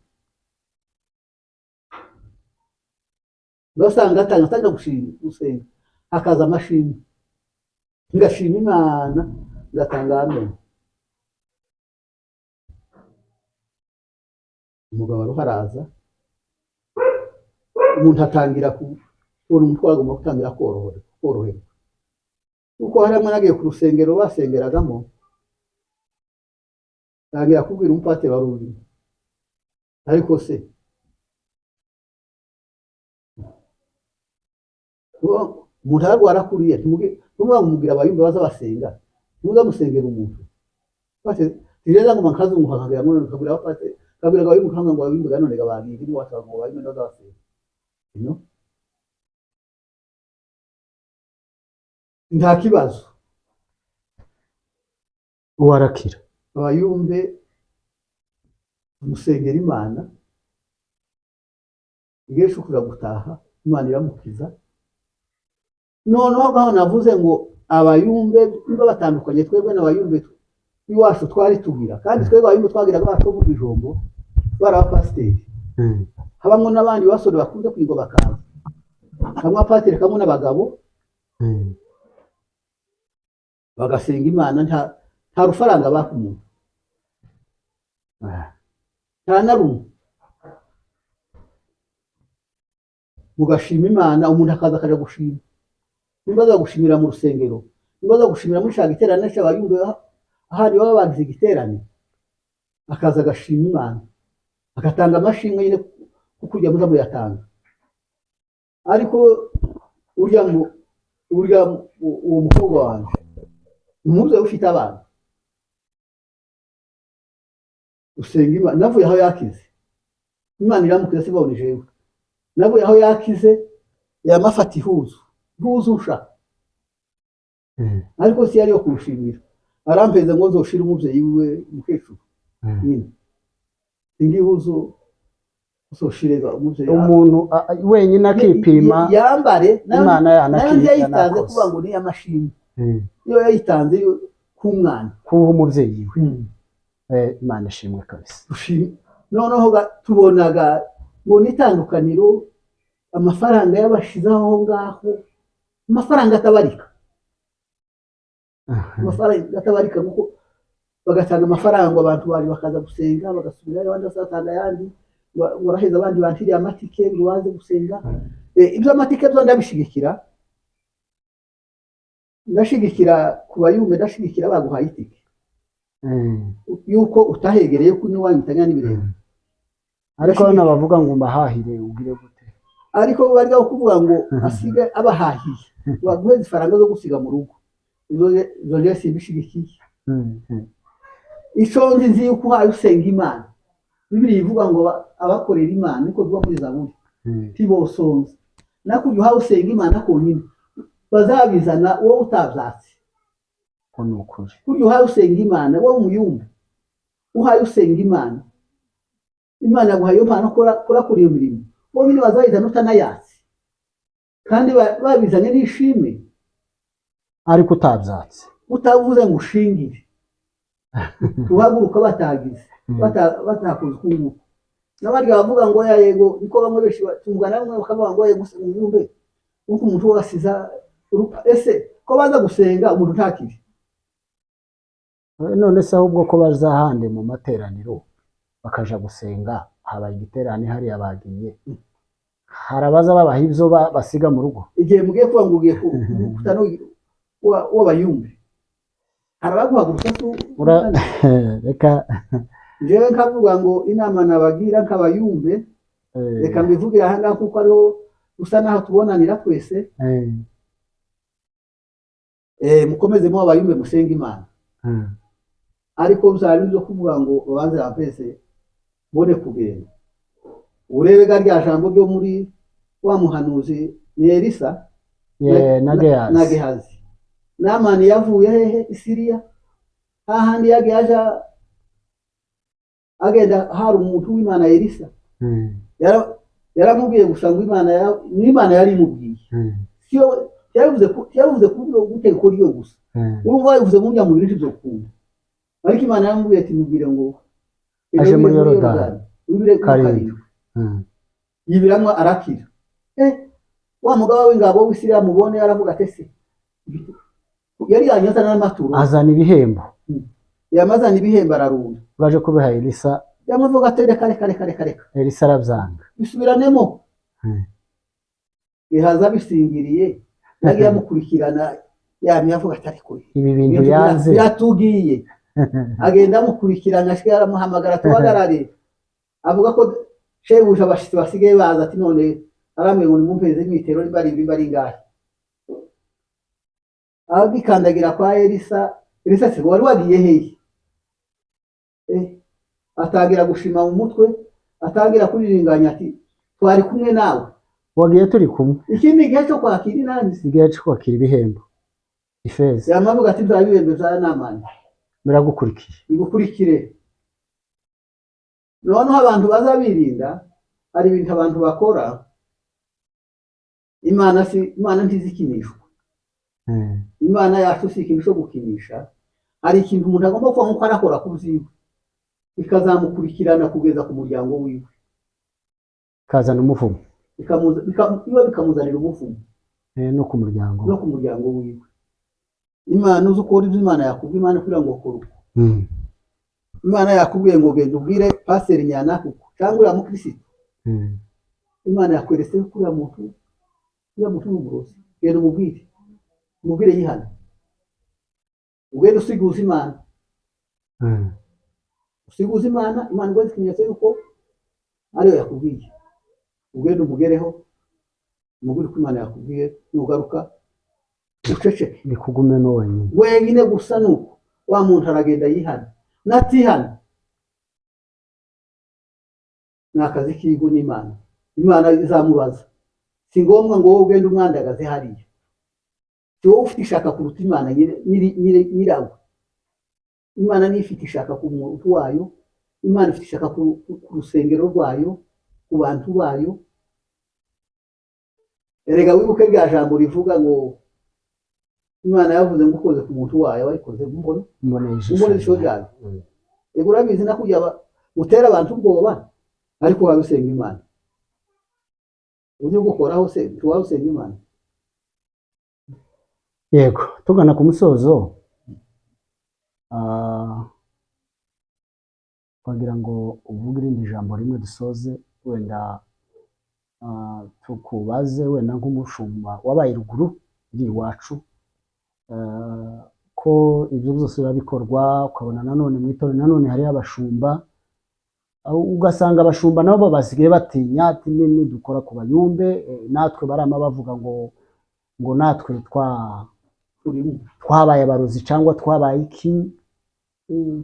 basanga natangira gusenga hakaza amashimwe ngashima imana ngatanga amen umugabo aruharaza umuntu atangira kubona umutwaro agomba gutangira koroherwa kuko harimo nagiye ku rusengero basengeragamo tangira kubwira umupatiri wari urimo ariko se umuntu ararwara kuriya tumubwira abayumva baza basenga muzamusengera umuntu tireza ngo makazunguka kagira ngo kabira abapatiri kabira abayumva kanga ngo abayumva none gabagiri ni watanga ngo abayumva baza basenga nta kibazo warakira abayumve umusengera imana igihe shukura gutaha imana iramukiza noneho ngaho navuze ngo abayumve niba batandukanye twebwe n'abayumve iwacu twari tugira kandi twebwe abayumve twagiraga batovuga ijombo bari abapasiteri habamo n'abandi basore bakunze kwiga bakaza kamwe apasiteri kamwe n'abagabo bagasenga imana nta rufaranga bakumuha nta na rumwe mugashima imana umuntu akaza akaja gushima nimba za gushimira mu rusengero nimba za gushimira muri cya giterane cy'abayumve ahandi baba bagize igiterane akaza agashima imana agatanga amashimwe nyine kuko ujya muza muyatanga ariko uwo mukobwa wanjye umuze ufite abana usenga imana navuye aho yakize imana iramukiza sibone jewe navuye aho yakize yamafata ihuzu usha ariko si yari yo kurushimira arampeza ngo nzoshira umuvyeyi wiwe mukecuru nyine ingihuzu usoshirega umuvyeyi umuntu wenyine akipima yambare imana yanayitanze kuba ngo ni amashimwe iyo yayitanze k'umwana kuba umuvyeyi we imana ishimwe kabisa noneho tubonaga ngo nitandukaniro amafaranga y'abashizaho ngaho amafaranga atabarika, amafaranga atabarika, kuko bagatanga amafaranga abantu bari bakaza gusenga bagasubirayo, abandi basatanga ayandi, baraheza abandi bantiriye amatike ngo baze gusenga. Ibyo amatike byo ndashigikira ku bayumve, ndashigikira baguhaye itike yuko utahegereye kunywa wanyitanya n'ibirenge. ariko hano bavuga ngo mbahahire ugire gute, ariko bari kuvuga ngo asige abahahiye baguhe ifaranga zo gusiga mu rugo, izo rero simbishigikiye. Ico nzi yuko uhaye usenga Imana, Bibiliya ivuga ngo abakorera Imana, niko bivuga muri Zaburi, tibosonza nakurya uhaye usenga Imana konyine bazabizana wowe utavyatse. ko ni ukuri. Kurya uhaye usenga Imana wowe umuyumva, uhaye usenga Imana, Imana yaguhaye iyo mpano kuri iyo mirimo, wowe nyine bazayizana utanayatse kandi babizanye n'ishimwe, ariko utabyatse, utavuze ngo ushingire tuhaguruka batagize batakoze ukunguku. N'abarya bavuga ngo ya yego, niko bamwe benshi batungana, bamwe bakavuga ngo yego umuyumve uko umuntu wasiza ese ko baza gusenga umuntu ntakiri. none se ahubwo ko bazahande mu materaniro bakaja gusenga, habaye igiterane hariya bagiye, harabaza babaha ibyo basiga mu rugo. Igihe mugiye kuba ngo ugiye kutano w'abayumve, harabaguhaguruka reka jewe nkavuga ngo inama nabagira nk'abayumve, reka mbivugira aha ngaha kuko ariho usa naho tubonanira twese. Mukomeze mu abayumve musenga Imana, ariko byari byo kuvuga ngo babanze bapese bone kugenda. Urebe ga rya jambo ryo muri wa muhanuzi ni Elisa na Gehazi. Namani yavuye hehe? Isiriya, hahandi yaje agenda hari umuntu w'Imana Elisa, yaramubwiye gusa ngo Imana yari imubwiye, siyo yavuze guteka ko ryo gusa, urumva yavuze ngo njya mu bintu byo kunda, ariko Imana yaramubwiye ati mubwire ngo aje muri Yorodani karindwi, yibiramwe arakira. Wa mugabo w'ingabo w'Isiriya mubone yaravuga ati se yari yanyazana n'amaturo, azana ibihembo, yamazana ibihembo ararunda, baje kubiha Elisa, yamuvuga ati reka Elisa arabyanga, bisubiranemo. Gehazi bisingiriye yagiye amukurikirana, yamye avuga ati ariko ibi bintu yanze yatugiye, agenda amukurikirana, ashika aramuhamagara tubagarare, avuga ko shebuja abashitsi basigaye baza ati none aramwe ngo nimumpeze imitero bari ngahe. Agikandagira kwa Elisa se wari wagiye hehe? Atangira gushima mu mutwe, atangira kuriringanya ati twari kumwe nawe, wagiye turi kumwe. Ikindi gihe cyo kwakira inani, igihe cyo kwakira ibihembo, ifeza, yamavuga ati bya bihembo bya Namani bigukurikire. Noneho abantu bazabirinda, hari ibintu abantu bakora, Imana ntizikinishwa. Imana yacu si ikintu cyo gukinisha. Hari ikintu umuntu agomba kuba nkuko arakora ku byiwe, bikazamukurikirana kugeza ku muryango wiwe, kazana umuvumo, bikamuzanira umuvumo no ku muryango wiwe. Imana uzi ukora ibyo Imana yakubwiye, Imana kugira ngo ukore uko. Imana yakubwiye ngo genda ubwire Pasiteri Nyanakuko cyangwa uriya mukirisitu, Imana yakweretse ko uriya muntu n'umurozi, genda umubwire yihana, ugende usiguza Imana, Imana igweze ikimenyetso yuko ariyo yakubwiye, ugende umugereho, umubwire ko Imana yakubwiye, nugaruka uceceke, bikugume wenyine wenyine gusa. Nuko wa muntu aragenda yihana, natihana ni akazi kigo n'Imana. Imana izamubaza, si ngombwa ngo wowe ugende umwandagaze hariya, si wowe ufite ishaka kuruta Imana nyirawe. Imana niyo ifite ishaka ku muntu wayo, Imana ifite ishaka ku rusengero rwayo, ku bantu bayo. Erega wibuke rya jambo rivuga ngo Imana yavuze ngo ukoze ku muntu wayo wayikoze mbone ijisho ryayo. Ego urabizi na kujya gutera abantu ubwoba, ariko wabisenga Imana ujye gukoraho se tuwarusenga Imana. yego tugana ku musozo ah, twagira ngo uvuge irindi jambo rimwe dusoze wenda tukubaze wenda nk'umushumba wabaye ruguru iri iwacu ko ibyo byose biba bikorwa ukabona nanone mu itorero nanone hariho abashumba ugasanga abashumba nabo basigaye batinya ati nini dukora ku bayumbe natwe barama bavuga ngo natwe twabaye abarozi cyangwa twabaye iki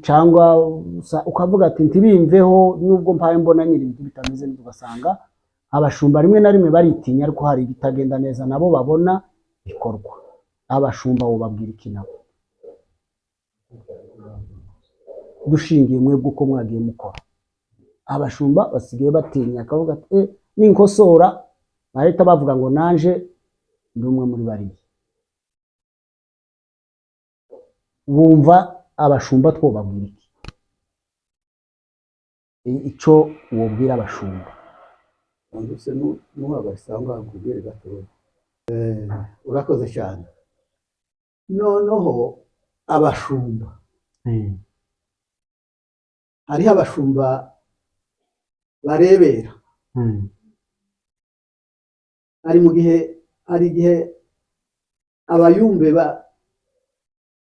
cyangwa ukavuga ati ntibimveho nubwo mpaye mbona nyiri ibintu bitameze neza ugasanga abashumba rimwe na rimwe baritinya ariko hari ibitagenda neza nabo babona bikorwa abashumba babwira iki nabo dushingiye mwebwe uko mwagiye mukora abashumba basigaye batinya akavuga ati ninkosora bahita bavuga ngo nanje ndi umwe muri bariya bumva abashumba twobabwira iki icyo wobwira abashumba ndetse n'uwagasanga akubwire gatoya urakoze cyane noneho abashumba hariho abashumba barebera hari igihe abayumbe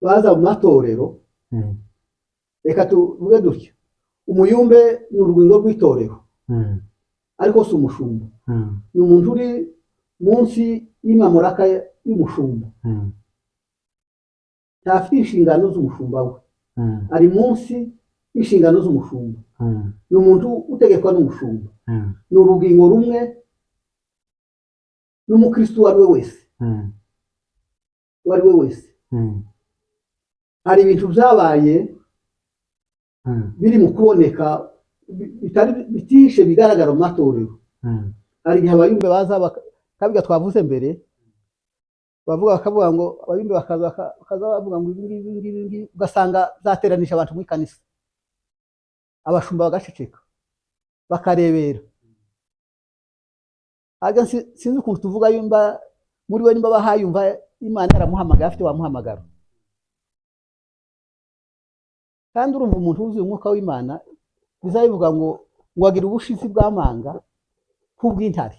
baza mu matorero reka tuvuge dutya umuyumbe ni urwingo rw'itorero ariko si umushumba ni umuntu uri munsi y'imamuraka y'umushumba ntafite inshingano z'umushumba we ari munsi y'inshingano z'umushumba ni umuntu utegekwa n'umushumba ni urugingo rumwe n'umukristo uwo ari we wese hari ibintu byabaye biri mu kuboneka bitishe bigaragara mu matorero hari igihe abayumbe baza kabirya twavuze mbere bakavuga ngo abayumbe bakaza bavuga ngo ibi ugasanga zateranisha abantu mu ikanisa abashumba bagaceceka bakarebera sinzi ukuntu tuvuga yumva muri we nimba bahayumva Imana yaramuhamagara afite wamuhamagara kandi urumva umuntu wuzuye umwuka w'Imana bizabivuga ngo agira ubushizi bw'amanga nk'ubw'intare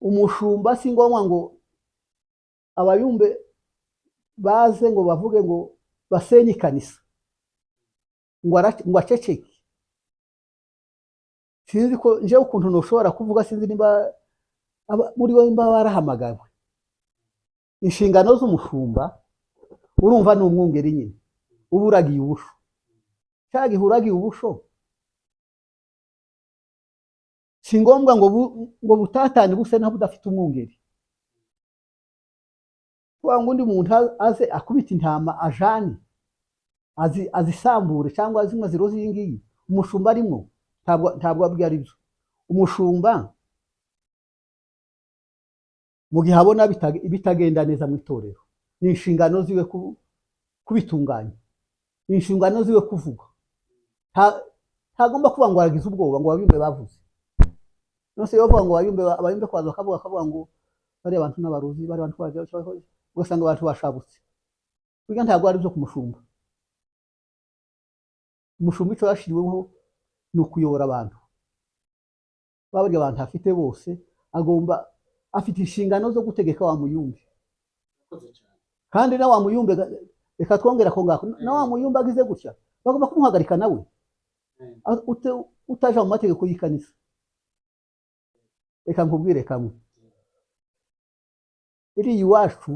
umushumba si ngombwa ngo abayumbe baze ngo bavuge ngo basenye ikanisa ngo aceceke sinzi ko njyewe ukuntu ntushobora kuvuga sinzi nimba muri we nimba barahamagawe inshingano z'umushumba urumva ni umwungeri nyine uba uragiye ubusho cya gihe uragiye ubusho si ngombwa ngo butatane buse naho budafite umwungeri kugira ngo undi muntu aze akubita intama ajane azisambure cyangwa zimwe ziroze iyi ngiyi umushumba arimo ntabwo abwiye ari byo umushumba mu gihe abona bitagenda neza mu itorero ni inshingano ziwe kubitunganya ni inshingano ziwe kuvuga ntagomba kuvuga ngo aragize ubwoba ngo abayumbe bavuze nose yo bavuga ngo abayumbe kwaza bakavuga ngo bari abantu n'abaruzi bari abantu ugasanga abantu bashabutse kugira ntabwo ari byo kumushumba umushumba icyo yashiriweho ni ukuyobora abantu baburya abantu afite bose afite inshingano zo gutegeka wa muyumbe kandi na wa muyumbe reka twongera ko ngako na wa muyumbe agize gutya bagomba kumuhagarika nawe utaje mu mategeko y'ikanisa reka nkubwire kamwe iri iwacu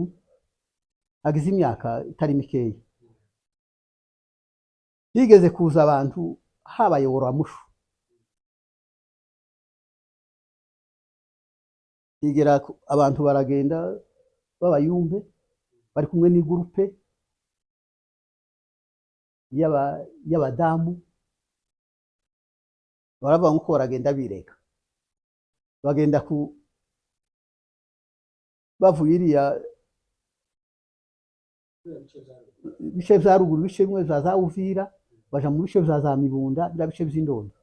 agize imyaka itari mikeya higeze kuza abantu habayobora mushu higera abantu baragenda b'abayumbe bari kumwe n'igurupe y'abadamu baravuga ngo uko baragenda bireka bagenda bavuye iriya bice bya ruguru bice bimwe za Uvira baja mu bice bya za Mibunda bya bice by'Indondo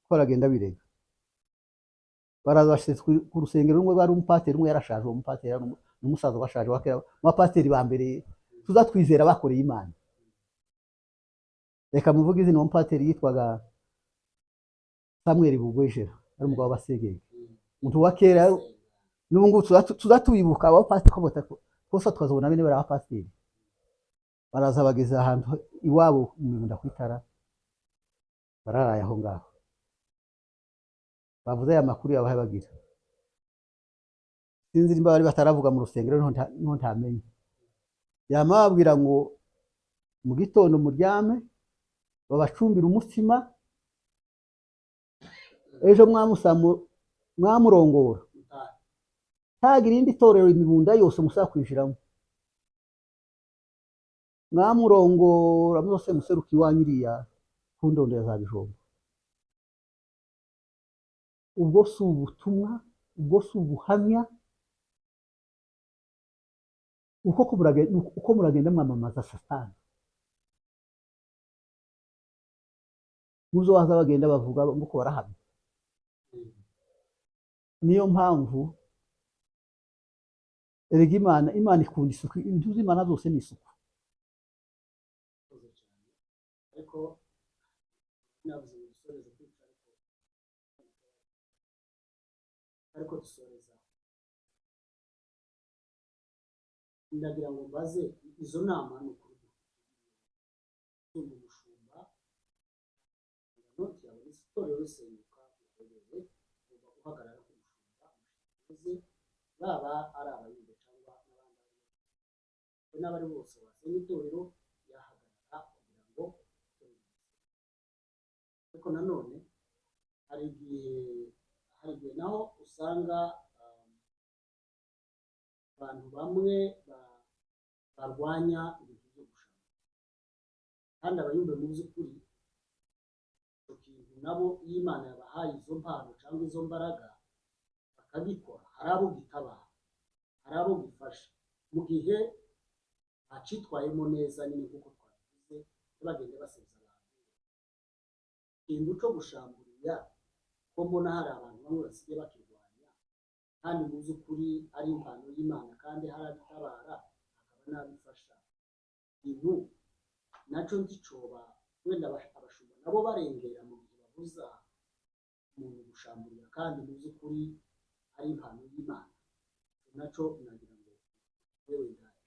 ko baragenda bireka baraza bashitse ku rusengero rumwe, bari umupateri umwe yarashaje, uwo mupateri n'umusaza washaje wa kera, abapateri ba mbere tuza twizera bakoreye Imana. Reka muvuge izina, uwo mupateri yitwaga Samuel Bugwejera, ari umugabo w'abasegeye, umuntu wa kera. N'ubu ngubu tuza tubibuka abapateri twose tukazabona bene bari abapateri. Baraza bageze ahantu iwabo mu Mibunda ku Itara, bararaye aho ngaho, bavuze aya makuru yabaye bagira, sinzi nimba bari bataravuga mu rusengero, niho ntamenye. Yama babwira ngo mu gitondo muryame, babacumbira umutsima, ejo mwamurongora, ntagira irindi torero Imibunda yose musaba kwinjiramo, mwamurongora mwose museruka iwanyu iriya ku ndondo ya za Bijombo. Ubwo si ubutumwa, ubwo si ubuhamya, uko muragenda mwamamaza Satani. Muzo baza bagenda bavuga ngo barahamya. Niyo mpamvu erega Imana ikunda isuku, ibintu z'Imana zose ni isuku. Ariko navuze gusoreza kwica, ariko dusoreza, ndagira ngo mbaze izo nama ni ukuri umushumba noti yawe itorero risenyuka, uhereye ugomba guhagarara ku mushumba uzi, baba ari abayumva cyangwa n'abandi bose basenya itorero, yahagarara kugira ngo. Ariko nanone hari igihe naho usanga abantu bamwe barwanya ibintu byo gushaka, kandi abayumva mu by'ukuri icyo kintu nabo iyo Imana yabahaye izo mpano cyangwa izo mbaraga bakabikora, hari abo gitabara, hari abo gifasha mu gihe acitwayemo neza, nyine nk'uko twabivuze, bagenda baseza abantu. Ikintu cyo gushamburiya ko mbona hari abantu bamwe basigaye bakirwanya, kandi mu by'ukuri ari impano y'Imana, kandi hari abitabara akaba n'abifasha. Ikintu nacyo ngicoba wenda abashumba nabo barengera mu gihe babuza umuntu gushamburiya, kandi mu by'ukuri ari impano y'Imana. Nacyo nagira ngo yewe ndacyo.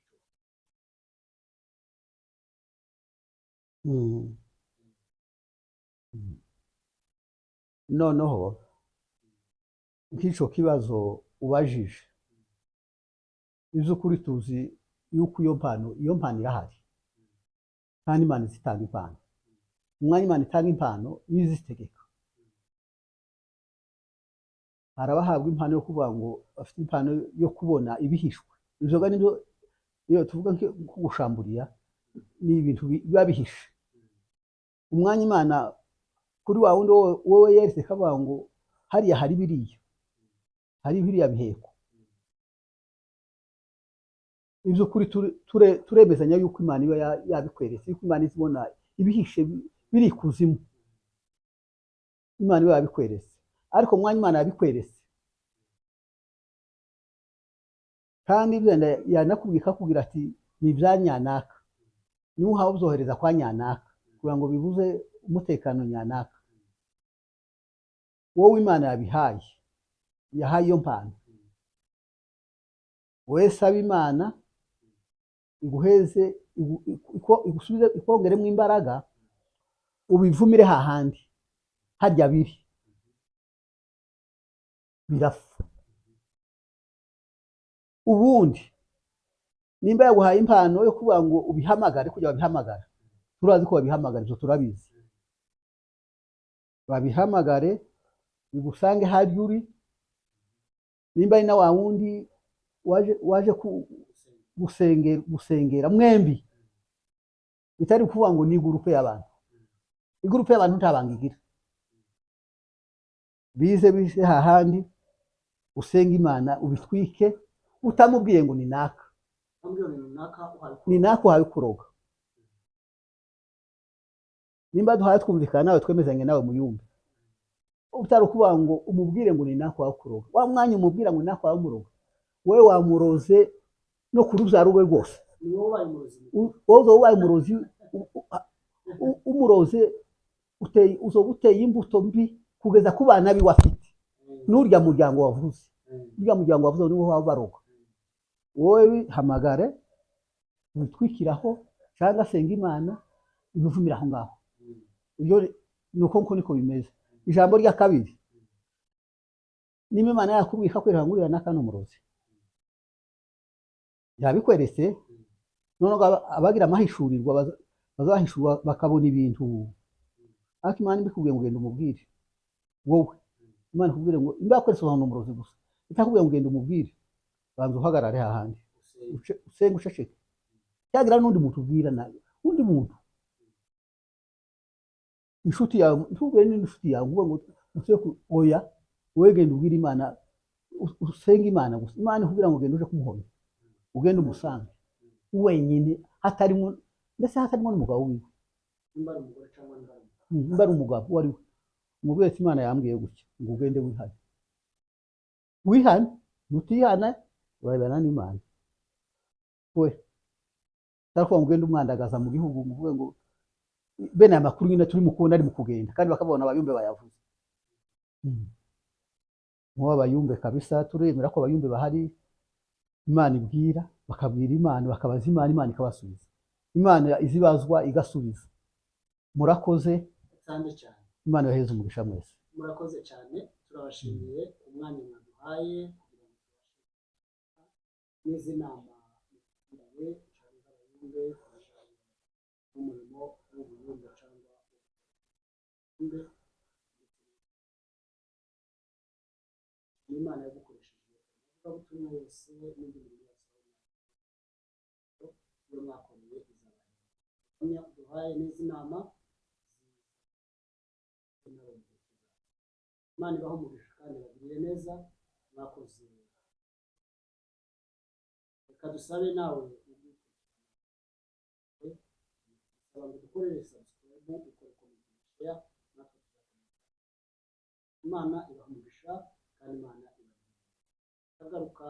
Noneho nk'icyo kibazo ubajije, iby'ukuri tuzi yuko iyo mpano irahari, kandi Imana izitanga impano. Umwanya Imana itanga impano niyo izitegeka. Hari abahabwa impano yo kuvuga ngo bafite impano yo kubona ibihishwe. Ibyo nibyo iyo tuvuga nko gushamburiya, ni ibintu biba bihishe. Umwanya Imana kuri wa wundi wowe yeretse kavuga ngo hariya hari biriya biheko. Ibyo kuri turemezanya yuko Imana iba yabikweretse, yuko Imana izibona ibihishe biri kuzimu. Imana iba yabikweretse, ariko umwanya Imana yabikweretse, kandi byenda yanakubwika kugira ati ni ibya nyanaka, niwe uhawe ubyohereza kwa nyanaka kugira ngo bibuze umutekano nyanaka. Wowe Imana yabihaye, yahaye iyo mpano, wese aba Imana iguheze, igusubize, ikongeremo imbaraga, ubivumire hahandi harya birapfa. Ubundi nimba yaguhaye impano yo kuvuga ngo ubihamagare, kujya babihamagara, turazi ko babihamagara, ibyo turabizi. Babihamagare bigusange harya uri, nimba ari na wa wundi waje gusengera mwembi, bitari kuvuga ngo ni gurupe y'abantu. Igurupe y'abantu ntabanga igira, bize hahandi usenga Imana, ubitwike, utamubwiye ngo ni naka, ni naka uhaye kuroga. Nimba duhaye twumvikana nawe, twemezanye nawe muyumve, utari kuvuga ngo umubwire ngo ni nako wakuroga, wa mwanya umubwira ngo ni nako wamuroga, wowe wamuroze no ku rubyaro rwe rwose, wowe ubaye umurozi umuroze uzoba uteye imbuto mbi kugeza ku bana biwe afite, n'urya muryango wavuze, urya muryango wavuze niwo waba baroga. Wowe hamagare witwikiraho cyangwa senga Imana ibivumira aho ngaho. Ibyo nuko niko bimeze. Ijambo rya kabiri, niba Imana yakubwiye ikakwereka ngo uriya n'akano murozi, yabikweretse, noneho abagira amahishurirwa bazahishurwa bakabona ibintu, ariko Imana ibikubwiye ngo ugende umubwire, wowe Imana ikubwire ngo imba yakweretse ahantu umurozi gusa, itakubwiye ngo ugende umubwire, banza uhagarare hahandi usenge uceceke, cyagira n'undi muntu ubwira nawe, undi muntu inshuti yawe, ntubwire n'indi nshuti yawe ngo oya, wowe genda ubwire Imana, usenge Imana gusa. Imana ikubwira ngo ugende uje kumuhomya, ugende umusange wenyine, hatarimo ndetse hatarimo n'umugabo wiwe, nimba ari umugabo uwo ari we, umubwire ati Imana yambwiye gutya ngo ugende wihane, nutihana urabana n'Imana. We tariko mugende umwandagaza mu gihugu, muvuge ngo bene amakuru nyine turi mukunda ari mu kugenda, kandi bakabona abayumbe bayavuze. Mu abayumbe kabisa turemera ko abayumbe bahari, Imana ibwira, bakabwira Imana, bakabaza Imana, Imana ikabasubiza. Imana izibazwa igasubiza. Murakoze cyane. Imana yaheze umugisha mwese. Murakoze cyane, turabashimiye umwanya mwaduhaye kugira ngo tubashe n'izi nama mugire cyangwa abayumbe n'umurimo w'ubuyumbe cyangwa ubuyumbe. Imana yagukoresheje ubutumwa wese n'indi mirimo yose yo mwakoreye izabana. Duhaye n'izi nama Imana ibaho umugisha kandi bagirire neza, mwakoze. Reka dusabe nawe ngo dukorere subscribe, ukore comment, share, natwe Imana ibaho umugisha kandi Imana ibaho. Agaruka